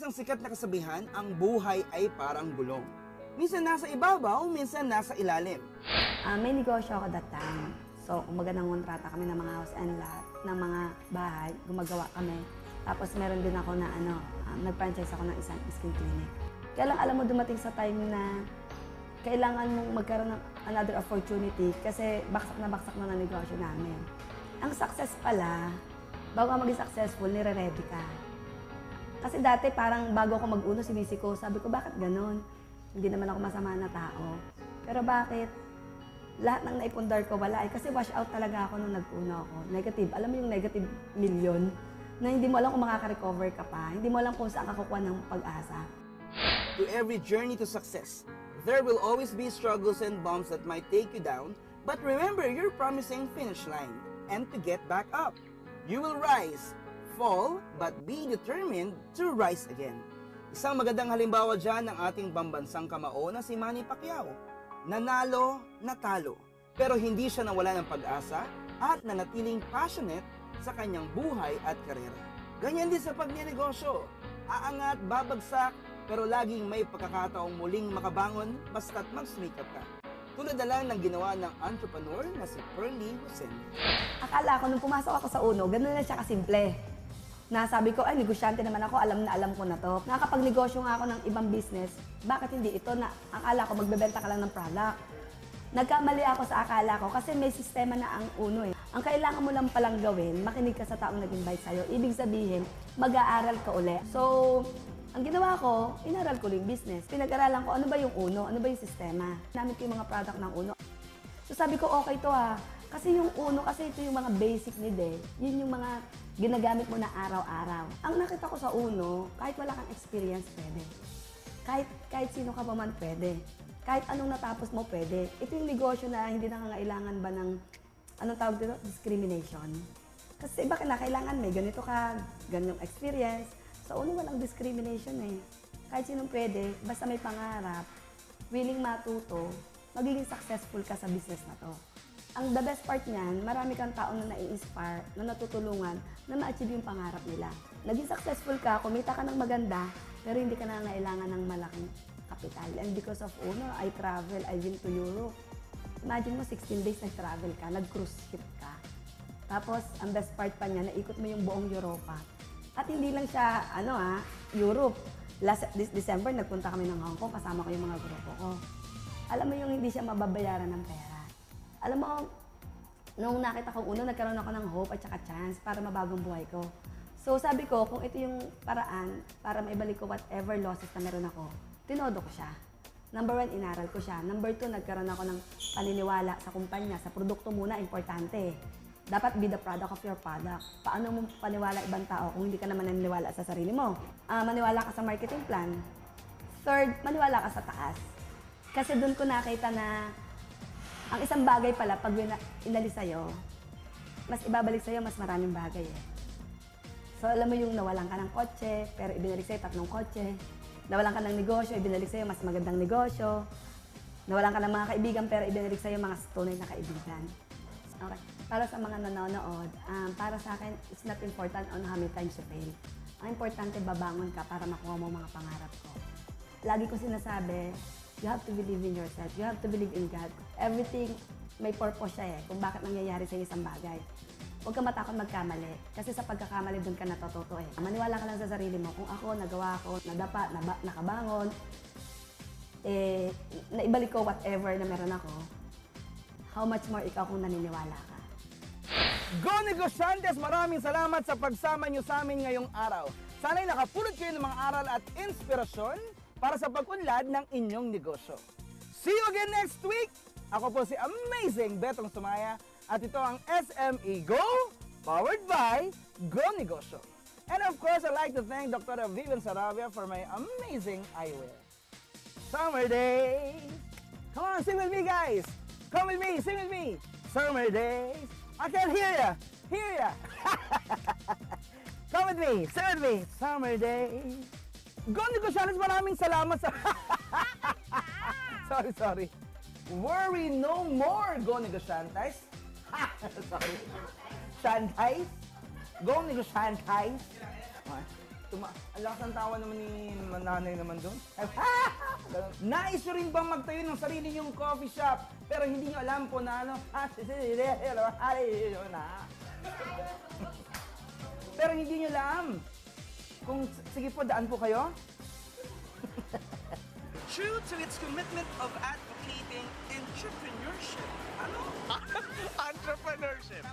isang sikat na kasabihan, ang buhay ay parang gulong. Minsan nasa ibabaw, minsan nasa ilalim. May negosyo ako that time. So, kumbaga nangontrata kami ng mga house and lot, ng mga bahay, gumagawa kami. Tapos meron din ako na nag-franchise ako ng isang skin clinic. Kaya lang alam mo dumating sa time na kailangan mong magkaroon ng another opportunity kasi baksak na ng negosyo namin. Ang success pala, bago ka maging successful, nire-ready ka. Kasi dati parang bago ako mag-uno, sinisi ko, sabi ko, bakit ganon? Hindi naman ako masama na tao. Pero bakit? Lahat ng naipundar ko wala. Kasi wash out talaga ako nung nag-uno ako. Negative. Alam mo yung negative million? Na hindi mo alam kung makaka-recover ka pa. Hindi mo alam kung saan ka kukuha ng pag-asa. To every journey to success, there will always be struggles and bumps that might take you down, but remember your promising finish line and to get back up. You will rise, fall, but be determined to rise again. Isang magandang halimbawa dyan ng ating pambansang kamao na si Manny Pacquiao. Nanalo, natalo, pero hindi siya nawala ng pag-asa at nanatiling passionate sa kanyang buhay at karera. Ganyan din sa pagnenegosyo. Aangat, babagsak, pero laging may pagkakataong muling makabangon basta't mag-sumikap ka. Tulad na lang ng ginawa ng entrepreneur na si Pearly Hussein. Akala ko nung pumasok ako sa uno, ganun na siya kasimple. Nasabi ko, ay, negosyante naman ako, alam ko na to. Nakakapag-negosyo nga ako ng ibang business, bakit hindi ito na akala ko magbebenta ka lang ng product? Nagkamali ako sa akala ko kasi may sistema na ang uno eh. Ang kailangan mo lang palang gawin, makinig ka sa taong nag-invite sa'yo. Ibig sabihin, mag-aaral ka uli. So, ang ginawa ko, inaral ko yung business. Pinag-aralan ko ano ba yung uno, ano ba yung sistema. Namit ko yung mga product ng uno. So sabi ko, okay to ha. Kasi yung uno, kasi ito yung mga basic need eh. Yun yung mga ginagamit mo na araw-araw. Ang nakita ko sa uno, kahit wala kang experience, pwede. Kahit sino ka pa man, pwede. Kahit anong natapos mo, pwede. Ito yung negosyo na hindi nangangailangan ba ng, anong tawag dito? Discrimination. Kasi iba kailangan may ganito ka, ganyong experience. Sa uno, walang discrimination eh. Kahit sinong pwede, basta may pangarap, willing matuto, magiging successful ka sa business na to. Ang the best part niyan, marami kang tao na nai-inspire, na natutulungan, na ma-achieve yung pangarap nila. Naging successful ka, kumita ka ng maganda, pero hindi ka na kailangan ng malaking kapital. And because of Uno, I travel, I've been to Europe. Imagine mo, 16 days nag-travel ka, nag-cruise ship ka. Tapos, ang best part pa niya, naikot mo yung buong Europa. At hindi lang siya, Europe. This December, nagpunta kami ng Hong Kong, kasama ko yung mga grupo ko. Alam mo yung hindi siya mababayaran ng pera. Alam mo, nung nakita kong Uno, nagkaroon ako ng hope at saka chance para mabagong buhay ko. So sabi ko, kung ito yung paraan para maibalik ko whatever losses na meron ako, tinodo ko siya. Number 1, inaral ko siya. Number 2, nagkaroon ako ng paniniwala sa kumpanya. Sa produkto muna, importante. Dapat be the product of your product. Paano mo paniwala ibang tao kung hindi ka naman naniniwala sa sarili mo? Maniwala ka sa marketing plan. Third, maniwala ka sa taas. Kasi doon ko nakita na ang isang bagay pala, pag inalis sa'yo, mas ibabalik sa'yo, mas maraming bagay eh. So alam mo yung nawalan ka ng kotse, pero ibinalik sa'yo 3 kotse. Nawalan ka ng negosyo, ibinalik sa'yo mas magandang negosyo. Nawalan ka ng mga kaibigan, pero ibinalik sa'yo mga tunay na kaibigan. Okay. Para sa mga nanonood, para sa akin, it's not important on how many times you fail. Ang importante, babangon ka para makuha mo mga pangarap ko. Lagi ko sinasabi, you have to believe in yourself. You have to believe in God. Everything may purpose siya eh, kung bakit nangyayari sa isang bagay. Huwag ka matakot magkamali. Kasi sa pagkakamali doon ka natututo eh. Maniwala ka lang sa sarili mo. Kung ako, nagawa ko, nadapa, nakabangon, naibalik ko whatever na meron ako, how much more ikaw kung naniniwala ka. Go Negosyantes! Maraming salamat sa pagsama nyo sa amin ngayong araw. Sana'y nakapulot kayo ng mga aral at inspirasyon para sa pag-unlad ng inyong negosyo. See you again next week! Ako po si Amazing Betong Sumaya at ito ang SME Go, powered by Go Negosyo. And of course, I'd like to thank Dr. Vivian Saravia for my amazing eyewear. Summer days! Come on, sing with me guys! Come with me, sing with me! Summer days! I can't hear ya! Hear ya! Come with me, sing with me! Summer days! Go Negosyantes, maraming salamat sa... sorry. Worry no more, Go Negosyantes. Sorry. Shantais. Go Negosyantes. Ang lakas ng tawa naman ni nanay naman doon. Nais nyo rin bang magtayo ng sarili nyong coffee shop pero hindi nyo alam kung na ano? Pero hindi nyo alam kung sige po, daan po kayo? True to its commitment of advocating entrepreneurship. Ano? Entrepreneurship.